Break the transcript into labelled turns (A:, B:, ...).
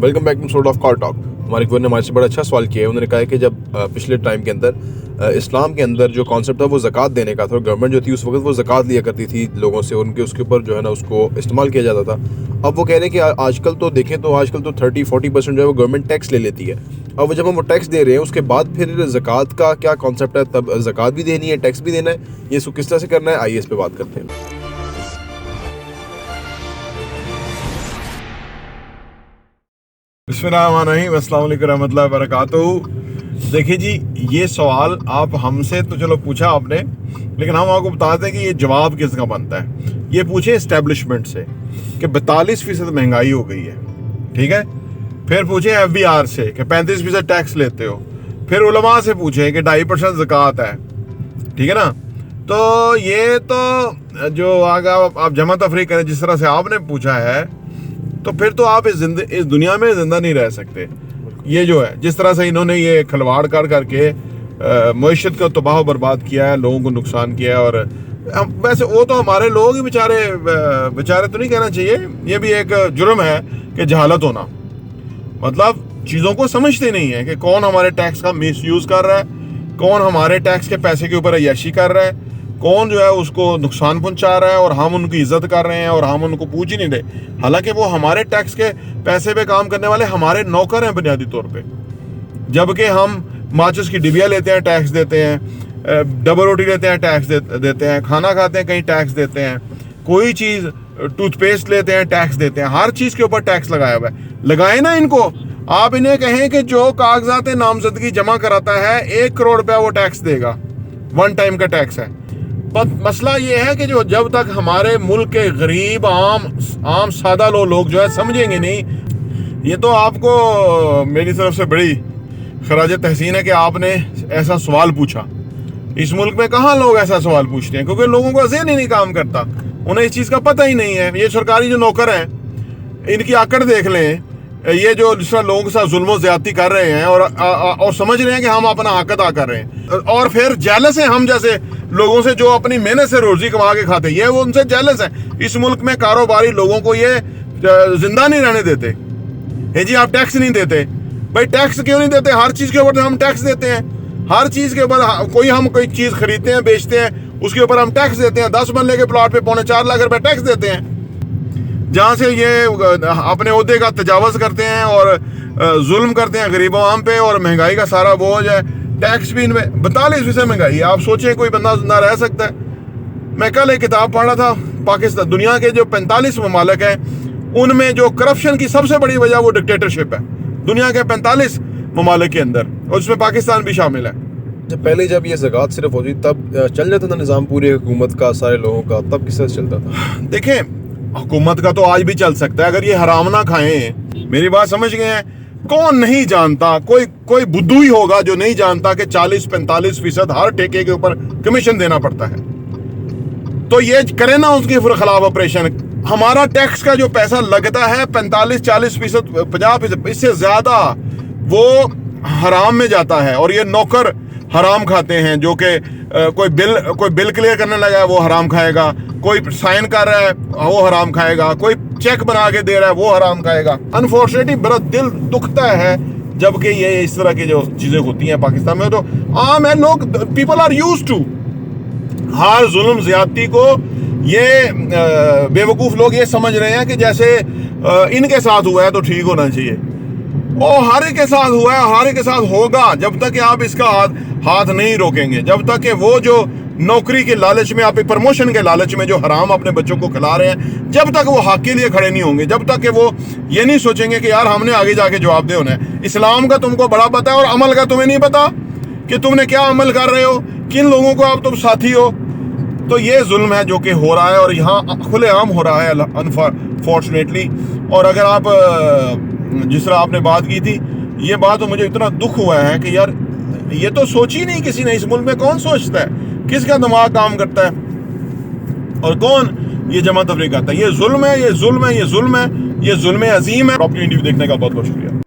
A: Welcome back to sort of car talk. हमारे viewer ने हमारे से बड़ा अच्छा सवाल किया है। उन्होंने कहा है कि जब पिछले टाइम के अंदर इस्लाम के अंदर जो कॉन्सेप्ट था वो ज़कात देने का था, और गवर्नमेंट जो थी उस वक्त वो ज़कात लिया करती थी लोगों से, उनके उसके ऊपर जो है ना उसको इस्तेमाल किया जाता था। अब वो कह रहे हैं कि आजकल तो देखें तो आजकल तो 30-40% जो है वो गवर्नमेंट टैक्स ले लेती है। अब जब हम वो टैक्स दे रहे हैं उसके बाद फिर ज़कात का क्या कॉन्सेप्ट है, तब ज़कात भी देनी है, टैक्स भी देना है, ये इसको किस तरह से करना है, आइए इस पर बात करते हैं।
B: बिस्मिल्लाहिर्रहमानिर्रहीम, अस्सलाम वालेकुम रहमतुल्लाहि व बरकातहू। देखिए जी, ये सवाल आप हमसे तो चलो पूछा आपने, लेकिन हम आपको बताते हैं कि ये जवाब किसका बनता है। ये पूछे इस्टेब्लिशमेंट से कि 42% महंगाई हो गई है, ठीक है। फिर पूछे FBR से कि 35% टैक्स लेते हो। फिर उलमा से पूछे कि 2.5% ज़कात है, ठीक है ना। तो ये तो जो आगे आप जमा तफरीक करें जिस तरह से आपने पूछा है, तो फिर तो आप इस दुनिया में जिंदा नहीं रह सकते। ये जो है जिस तरह से इन्होंने ये खिलवाड़ कर करके मईशत को तबाह बर्बाद किया है, लोगों को नुकसान किया है। और वैसे वो तो हमारे लोग ही बेचारे तो नहीं कहना चाहिए, ये भी एक जुर्म है कि जहालत होना, मतलब चीज़ों को समझते नहीं है कि कौन हमारे टैक्स का मिसयूज़ कर रहा है, कौन हमारे टैक्स के पैसे के ऊपर अय्याशी कर रहा है, कौन जो है उसको नुकसान पहुंचा रहा है, और हम उनकी इज्जत कर रहे हैं और हम उनको पूछ ही नहीं रहे। हालांकि वो हमारे टैक्स के पैसे पे काम करने वाले हमारे नौकर हैं बुनियादी तौर पे, जबकि हम माचिस की डिबिया लेते हैं, टैक्स देते हैं, डबल रोटी लेते हैं, टैक्स देते हैं, खाना खाते हैं कहीं टैक्स देते हैं, कोई चीज़ टूथपेस्ट लेते हैं टैक्स देते हैं, हर चीज़ के ऊपर टैक्स लगाया हुआ है। लगाए ना इनको, आप इन्हें कहें कि जो कागजात नामजदगी जमा कराता है 1 करोड़ रुपया वो टैक्स देगा, 1 टाइम का टैक्स है। पर मसला ये है कि जो जब तक हमारे मुल्क के गरीब आम सादा लोग जो है समझेंगे नहीं। ये तो आपको मेरी तरफ से बड़ी खराज तहसीन है कि आपने ऐसा सवाल पूछा। इस मुल्क में कहाँ लोग ऐसा सवाल पूछते हैं, क्योंकि लोगों का ज़हन ही नहीं काम करता, उन्हें इस चीज़ का पता ही नहीं है। ये सरकारी जो नौकर हैं, इनकी आकड़ देख लें, ये जो जिस तरह लोगों के साथ जुल्म ज़्यादती कर रहे हैं और समझ रहे हैं कि हम अपना हक अदा कर रहे हैं, और फिर जेलस हैं हम जैसे लोगों से जो अपनी मेहनत से रोजी कमा के खाते हैं, ये वो उनसे जेलस है। इस मुल्क में कारोबारी लोगों को ये जिंदा नहीं रहने देते। हे जी, आप टैक्स नहीं देते। भाई टैक्स क्यों नहीं देते? हर चीज़ के ऊपर हम टैक्स देते हैं, हर चीज़ के ऊपर हम कोई चीज़ खरीदते हैं, बेचते हैं, उसके ऊपर हम टैक्स देते हैं। 10 मरले के प्लॉट पे 4.25 लाख रुपए टैक्स देते हैं। जहाँ से ये अपने ओहदे का तजावज़ करते हैं और जुल्म करते हैं गरीबों आम पे, और महंगाई का सारा बोझ है। टैक्स भी इनमें 42% महंगाई है। आप सोचें कोई बंदा जिंदा रह सकता है? मैं कल एक किताब पढ़ रहा था, पाकिस्तान दुनिया के जो 45 ममालिक हैं उनमें जो करप्शन की सबसे बड़ी वजह वो डिक्टेटरशिप है, दुनिया के 45 ममालिक के अंदर, और उसमें पाकिस्तान भी शामिल है।
A: पहले जब ये ज़कात सिर्फ होती तब चल जाता था निज़ाम पूरी हुकूमत का, सारे लोगों का, तब किस तरह से चलता था?
B: देखें, हुकूमत का तो आज भी चल सकता है अगर ये हराम ना खाएं। मेरी बात समझ गए हैं? कौन नहीं जानता, कोई बुद्धू ही होगा जो नहीं जानता कि 40-45% हर ठेके के ऊपर कमीशन देना पड़ता है। तो ये करे ना उसके खिलाफ ऑपरेशन। हमारा टैक्स का जो पैसा लगता है 45-40%, 50%, इससे ज्यादा वो हराम में जाता है, और ये नौकर हराम खाते हैं। जो कि कोई बिल क्लियर करने लगा है वो हराम खाएगा, कोई साइन कर रहा है वो हराम खाएगा, कोई चेक बना के दे रहा है वो हराम खाएगा। अनफॉर्चुनेटली बड़ा दिल दुखता है जबकि ये इस तरह की जो चीजें होती हैं पाकिस्तान में। तो आम है, लोग, पीपल आर यूज्ड टू हर जुल्म ज्यादती को। ये बेवकूफ लोग ये समझ रहे हैं कि जैसे इनके साथ हुआ है तो ठीक होना चाहिए। वो हर एक के साथ हुआ है, हर एक के साथ होगा, जब तक कि आप इसका हाथ नहीं रोकेंगे, जब तक कि वो जो नौकरी के लालच में, आप प्रमोशन के लालच में जो हराम अपने बच्चों को खिला रहे हैं, जब तक वो हक के लिए खड़े नहीं होंगे, जब तक कि वो ये नहीं सोचेंगे कि यार हमने आगे जाके जवाब दे होना है। इस्लाम का तुमको बड़ा पता है और अमल का तुम्हें नहीं पता कि तुमने क्या अमल कर रहे हो, किन लोगों को आप तुम साथी हो। तो ये जुल्म है जो कि हो रहा है, और यहाँ खुलेआम हो रहा है अनफॉर्चुनेटली। और अगर आप जिस तरह आपने बात की थी, ये बात तो मुझे इतना दुख हुआ है कि यार ये तो सोची नहीं किसी ने। इस मुल्क में कौन सोचता है, किसका दिमाग काम करता है, और कौन ये जमा तफरीक करता है? ये जुल्म है, ये जुल्म है, ये जुल्म है, ये जुल्म अजीम है। प्रॉपर्टी इंटरव्यू देखने का बहुत बहुत शुक्रिया।